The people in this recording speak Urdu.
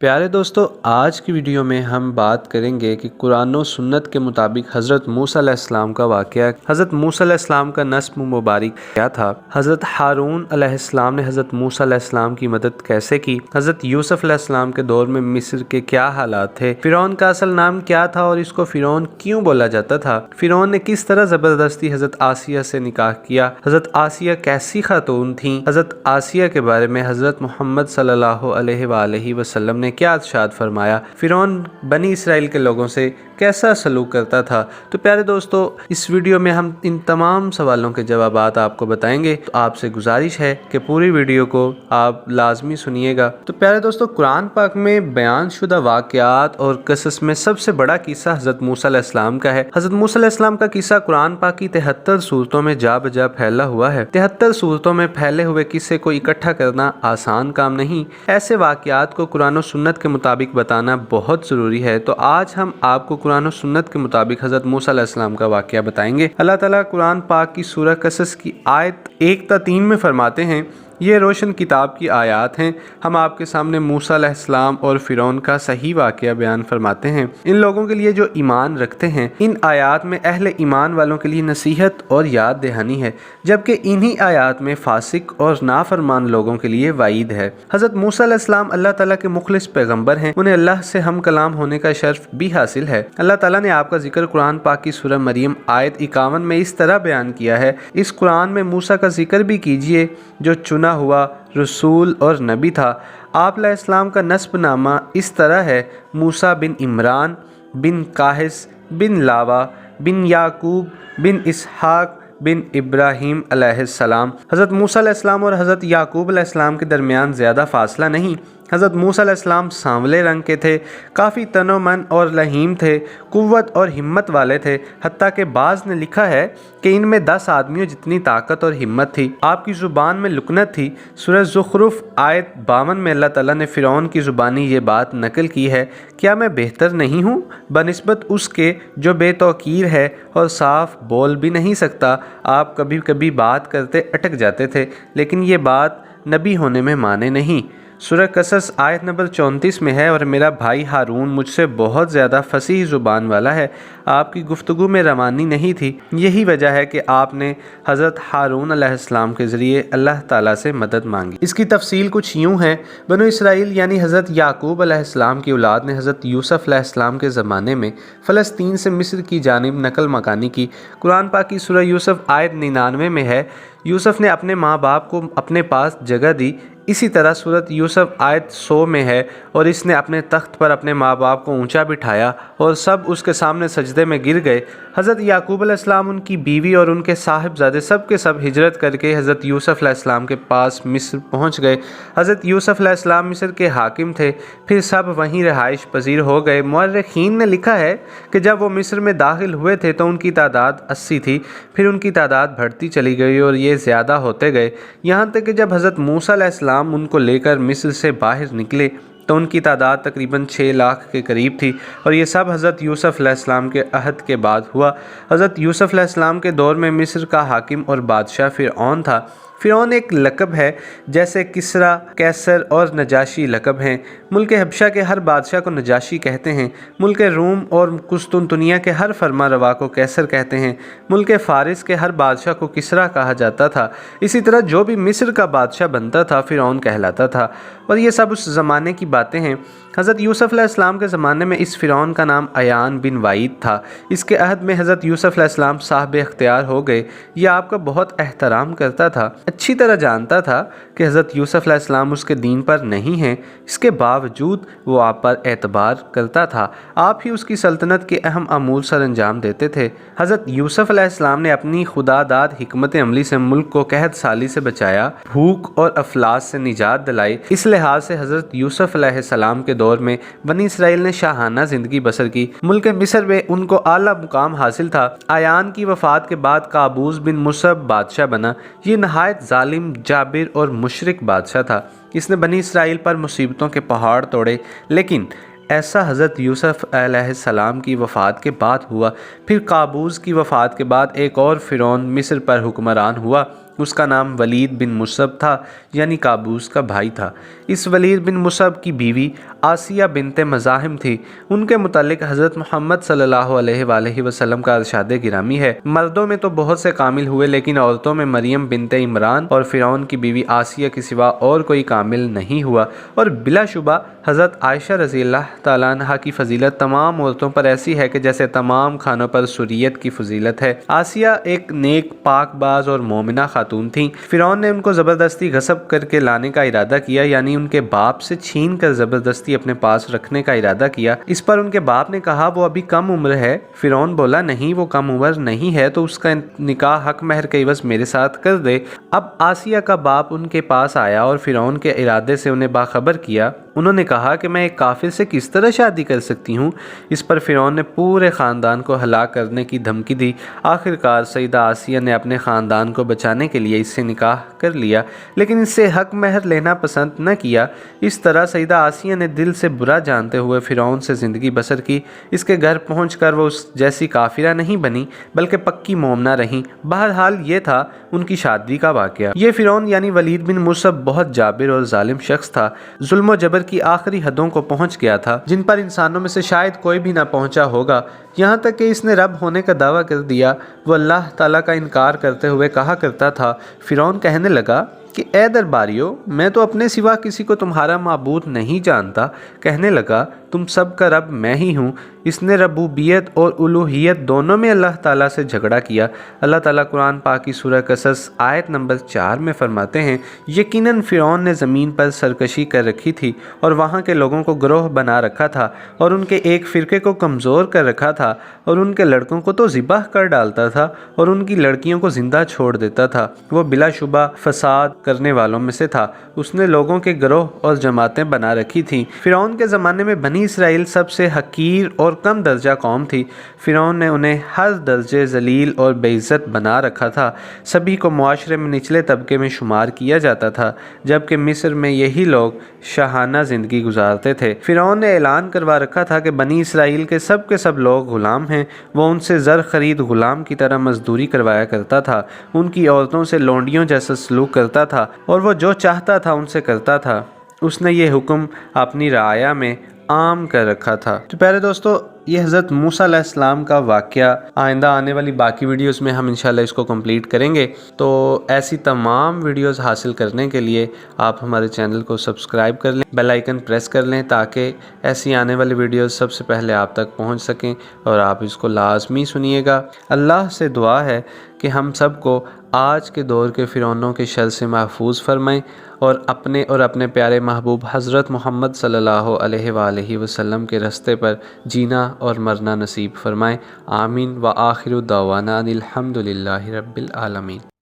پیارے دوستو، آج کی ویڈیو میں ہم بات کریں گے کہ قرآن و سنت کے مطابق حضرت موسیٰ علیہ السلام کا واقعہ۔ حضرت موسیٰ علیہ السلام کا نسب مبارک کیا تھا؟ حضرت ہارون علیہ السلام نے حضرت موسیٰ علیہ السلام کی مدد کیسے کی؟ حضرت یوسف علیہ السلام کے دور میں مصر کے کیا حالات تھے؟ فرعون کا اصل نام کیا تھا اور اس کو فرعون کیوں بولا جاتا تھا؟ فرعون نے کس طرح زبردستی حضرت آسیہ سے نکاح کیا؟ حضرت آسیہ کیسی خاتون تھیں؟ حضرت آسیہ کے بارے میں حضرت محمد صلی اللہ علیہ وآلہ وسلم نے کیا ارشاد فرمایا؟ فرعون بنی اسرائیل کے لوگوں سے کیسا سلوک کرتا تھا؟ تو پیارے دوستو، اس ویڈیو میں ہم ان تمام سوالوں کے جوابات آپ کو بتائیں گے، تو آپ سے گزارش ہے کہ پوری ویڈیو کو آپ لازمی سنیے گا۔ تو پیارے دوستو، قرآن پاک میں بیان شدہ واقعات اور قصص میں سب سے بڑا قصہ حضرت موسیٰ علیہ السلام کا ہے۔ حضرت موسیٰ علیہ السلام کا قصہ قرآن پاک کی 73 سورتوں میں جا بجا پھیلا ہوا ہے۔ 73 سورتوں میں پھیلے ہوئے قصے کو اکٹھا کرنا آسان کام نہیں۔ ایسے واقعات کو قرآن و سنت کے مطابق بتانا بہت ضروری ہے۔ تو آج ہم آپ کو قرآن و سنت کے مطابق حضرت موسیٰ علیہ السلام کا واقعہ بتائیں گے۔ اللہ تعالیٰ قرآن پاک کی سورہ قصص کی آیت 1-3 میں فرماتے ہیں، یہ روشن کتاب کی آیات ہیں، ہم آپ کے سامنے موسیٰ علیہ السلام اور فرعون کا صحیح واقعہ بیان فرماتے ہیں۔ ان لوگوں کے لیے جو ایمان رکھتے ہیں، ان آیات میں اہل ایمان والوں کے لیے نصیحت اور یاد دہانی ہے، جبکہ انہی آیات میں فاسق اور نافرمان لوگوں کے لیے وعید ہے۔ حضرت موسیٰ علیہ السلام اللہ تعالیٰ کے مخلص پیغمبر ہیں، انہیں اللہ سے ہم کلام ہونے کا شرف بھی حاصل ہے۔ اللہ تعالیٰ نے آپ کا ذکر قرآن پاک کی سورہ مریم آیت 51 میں اس طرح بیان کیا ہے، اس قرآن میں موسیٰ کا ذکر بھی کیجئے جو چنا ہوا رسول اور نبی تھا۔ آپ علیہ السلام کا نسب نامہ اس طرح ہے: موسیٰ بن عمران بن قاہث بن لاوا بن یعقوب بن اسحاق بن ابراہیم علیہ السلام۔ حضرت موسیٰ علیہ السلام اور حضرت یعقوب علیہ السلام کے درمیان زیادہ فاصلہ نہیں۔ حضرت موسیٰ علیہ السلام سانولے رنگ کے تھے، کافی تن و من اور لحیم تھے، قوت اور ہمت والے تھے، حتیٰ کہ بعض نے لکھا ہے کہ ان میں 10 آدمیوں جتنی طاقت اور ہمت تھی۔ آپ کی زبان میں لکنت تھی۔ سورہ زخرف آیت 52 میں اللہ تعالیٰ نے فرعون کی زبانی یہ بات نقل کی ہے، کیا میں بہتر نہیں ہوں بنسبت اس کے جو بے توقیر ہے اور صاف بول بھی نہیں سکتا؟ آپ کبھی کبھی بات کرتے اٹک جاتے تھے، لیکن یہ بات نبی ہونے میں مانے نہیں۔ سورہ قصص آیت نمبر 34 میں ہے، اور میرا بھائی ہارون مجھ سے بہت زیادہ فصیح زبان والا ہے، آپ کی گفتگو میں روانی نہیں تھی، یہی وجہ ہے کہ آپ نے حضرت ہارون علیہ السلام کے ذریعے اللہ تعالیٰ سے مدد مانگی۔ اس کی تفصیل کچھ یوں ہے: بنو اسرائیل یعنی حضرت یعقوب علیہ السلام کی اولاد نے حضرت یوسف علیہ السلام کے زمانے میں فلسطین سے مصر کی جانب نقل مکانی کی۔ قرآن پاک کی سورہ یوسف آیت 99 میں ہے، یوسف نے اپنے ماں باپ کو اپنے پاس جگہ دی۔ اسی طرح سورۃ یوسف آیت 100 میں ہے، اور اس نے اپنے تخت پر اپنے ماں باپ کو اونچا بٹھایا اور سب اس کے سامنے سجدے میں گر گئے۔ حضرت یعقوب علیہ السلام، ان کی بیوی اور ان کے صاحبزادے سب کے سب ہجرت کر کے حضرت یوسف علیہ السلام کے پاس مصر پہنچ گئے۔ حضرت یوسف علیہ السلام مصر کے حاکم تھے، پھر سب وہیں رہائش پذیر ہو گئے۔ مورخین نے لکھا ہے کہ جب وہ مصر میں داخل ہوئے تھے تو ان کی تعداد 80 تھی، پھر ان کی تعداد بڑھتی چلی گئی اور یہ زیادہ ہوتے گئے، یہاں تک کہ جب حضرت موسیٰ علیہ السلام ان کو لے کر مصر سے باہر نکلے تو ان کی تعداد تقریباً 6 لاکھ کے قریب تھی، اور یہ سب حضرت یوسف علیہ السلام کے عہد کے بعد ہوا۔ حضرت یوسف علیہ السلام کے دور میں مصر کا حاکم اور بادشاہ فرعون تھا۔ فرعون ایک لقب ہے، جیسے کسریٰ، قیصر اور نجاشی لقب ہیں۔ ملک حبشہ کے ہر بادشاہ کو نجاشی کہتے ہیں، ملک روم اور قسطنطنیہ کے ہر فرما روا کو قیصر کہتے ہیں، ملک فارس کے ہر بادشاہ کو کسریٰ کہا جاتا تھا۔ اسی طرح جو بھی مصر کا بادشاہ بنتا تھا فرعون کہلاتا تھا، اور یہ سب اس زمانے کی باتیں ہیں۔ حضرت یوسف علیہ السلام کے زمانے میں اس فرعون کا نام عیان بن وعید تھا۔ اس کے عہد میں حضرت یوسف علیہ السلام صاحب اختیار ہو گئے۔ یہ آپ کا بہت احترام کرتا تھا، اچھی طرح جانتا تھا کہ حضرت یوسف علیہ السلام اس کے دین پر نہیں ہیں، اس کے باوجود وہ آپ پر اعتبار کرتا تھا۔ آپ ہی اس کی سلطنت کے اہم امور سر انجام دیتے تھے۔ حضرت یوسف علیہ السلام نے اپنی خدا داد حکمت عملی سے ملک کو قحط سالی سے بچایا، بھوک اور افلاس سے نجات دلائی۔ اس لحاظ سے حضرت یوسف علیہ السلام کے دور میں بنی اسرائیل نے شاہانہ زندگی بسر کی۔ ملک مصر میں ان کو اعلیٰ مقام حاصل تھا۔ عیان کی وفات کے بعد قابوس بن مصعب بادشاہ بنا۔ یہ نہایت ظالم، جابر اور مشرک بادشاہ تھا۔ اس نے بنی اسرائیل پر مصیبتوں کے پہاڑ توڑے، لیکن ایسا حضرت یوسف علیہ السلام کی وفات کے بعد ہوا۔ پھر قابوس کی وفات کے بعد ایک اور فرعون مصر پر حکمران ہوا۔ اس کا نام ولید بن مصعب تھا، یعنی قابوس کا بھائی تھا۔ اس ولید بن مصعب کی بیوی آسیہ بنت مزاحم تھی۔ ان کے متعلق حضرت محمد صلی اللہ علیہ وآلہ وسلم کا ارشاد گرامی ہے، مردوں میں تو بہت سے کامل ہوئے لیکن عورتوں میں مریم بنت عمران اور فرعون کی بیوی آسیہ کے سوا اور کوئی کامل نہیں ہوا۔ اور بلا شبہ حضرت عائشہ رضی اللہ تعالیٰ عنہ کی فضیلت تمام عورتوں پر ایسی ہے کہ جیسے تمام کھانوں پر سریت کی فضیلت ہے۔ آسیہ ایک نیک، پاک باز اور مومنہ خاتون تھیں۔ فرعون نے ان کو زبردستی غصب کر کے لانے کا ارادہ کیا، یعنی ان کے باپ سے چھین کر زبردستی اپنے پاس رکھنے کا ارادہ کیا۔ اس پر ان کے باپ نے کہا وہ ابھی کم عمر ہے۔ فرعون بولا نہیں، وہ کم عمر نہیں ہے تو اس کا نکاح حق مہر کے عوض میرے ساتھ کر دے۔ اب آسیہ کا باپ ان کے پاس آیا اور فرعون کے ارادے سے انہیں باخبر کیا۔ انہوں نے کہا کہ میں ایک کافر سے کس طرح شادی کر سکتی ہوں؟ اس پر فرعون نے پورے خاندان کو ہلاک کرنے کی دھمکی دی۔ آخر کار سیدہ آسیہ نے اپنے خاندان کو بچانے کے لیے اس سے نکاح کر لیا، لیکن اس سے حق مہر لینا پسند نہ کیا۔ اس طرح سیدہ آسیہ نے دل سے برا جانتے ہوئے فرعون سے زندگی بسر کی۔ اس کے گھر پہنچ کر وہ اس جیسی کافرہ نہیں بنی بلکہ پکی مومنہ رہیں۔ بہرحال یہ تھا ان کی شادی کا واقعہ۔ یہ فرعون یعنی ولید بن مصعب بہت جابر اور ظالم شخص تھا، ظلم و جبر کی آخری حدوں کو پہنچ گیا تھا جن پر انسانوں میں سے شاید کوئی بھی نہ پہنچا ہوگا، یہاں تک کہ اس نے رب ہونے کا دعویٰ کر دیا۔ وہ اللہ تعالیٰ کا انکار کرتے ہوئے کہا کرتا تھا۔ فرعون کہنے لگا کہ اے درباریو، میں تو اپنے سوا کسی کو تمہارا معبود نہیں جانتا۔ کہنے لگا تم سب کا رب میں ہی ہوں۔ اس نے ربوبیت اور الوہیت دونوں میں اللہ تعالیٰ سے جھگڑا کیا۔ اللہ تعالیٰ قرآن پاک کی سورہ قصص آیت نمبر 4 میں فرماتے ہیں، یقیناً فرعون نے زمین پر سرکشی کر رکھی تھی اور وہاں کے لوگوں کو گروہ بنا رکھا تھا اور ان کے ایک فرقے کو کمزور کر رکھا تھا اور ان کے لڑکوں کو تو ذبح کر ڈالتا تھا اور ان کی لڑکیوں کو زندہ چھوڑ دیتا تھا۔ وہ بلا شبہ فساد کرنے والوں میں سے تھا۔ اس نے لوگوں کے گروہ اور جماعتیں بنا رکھی تھیں۔ فرعون کے زمانے میں بنی اسرائیل سب سے حقیر اور کم درجہ قوم تھی۔ فرعون نے انہیں ہر درجے ذلیل اور بے عزت بنا رکھا تھا۔ سبھی کو معاشرے میں نچلے طبقے میں شمار کیا جاتا تھا، جبکہ مصر میں یہی لوگ شاہانہ زندگی گزارتے تھے۔ فرعون نے اعلان کروا رکھا تھا کہ بنی اسرائیل کے سب لوگ غلام ہیں۔ وہ ان سے زر خرید غلام کی طرح مزدوری کروایا کرتا تھا، ان کی عورتوں سے لونڈیوں جیسا سلوک کرتا تھا اور وہ جو چاہتا تھا ان سے کرتا تھا۔ اس نے یہ حکم اپنی رعایا میں عام کر رکھا تھا۔ تو پیارے دوستو، یہ حضرت موسیٰ علیہ السلام کا واقعہ آئندہ آنے والی باقی ویڈیوز میں ہم انشاءاللہ اس کو کمپلیٹ کریں گے۔ تو ایسی تمام ویڈیوز حاصل کرنے کے لیے آپ ہمارے چینل کو سبسکرائب کر لیں، بیل آئیکن پریس کر لیں تاکہ ایسی آنے والی ویڈیوز سب سے پہلے آپ تک پہنچ سکیں اور آپ اس کو لازمی سنیے گا۔ اللہ سے دعا ہے کہ ہم سب کو آج کے دور کے فرعونوں کے شر سے محفوظ فرمائیں اور اپنے پیارے محبوب حضرت محمد صلی اللہ علیہ وآلہ وسلم کے راستے پر جینا اور مرنا نصیب فرمائیں۔ آمین۔ وآخر دعوانا ان الحمد للہ رب العالمین۔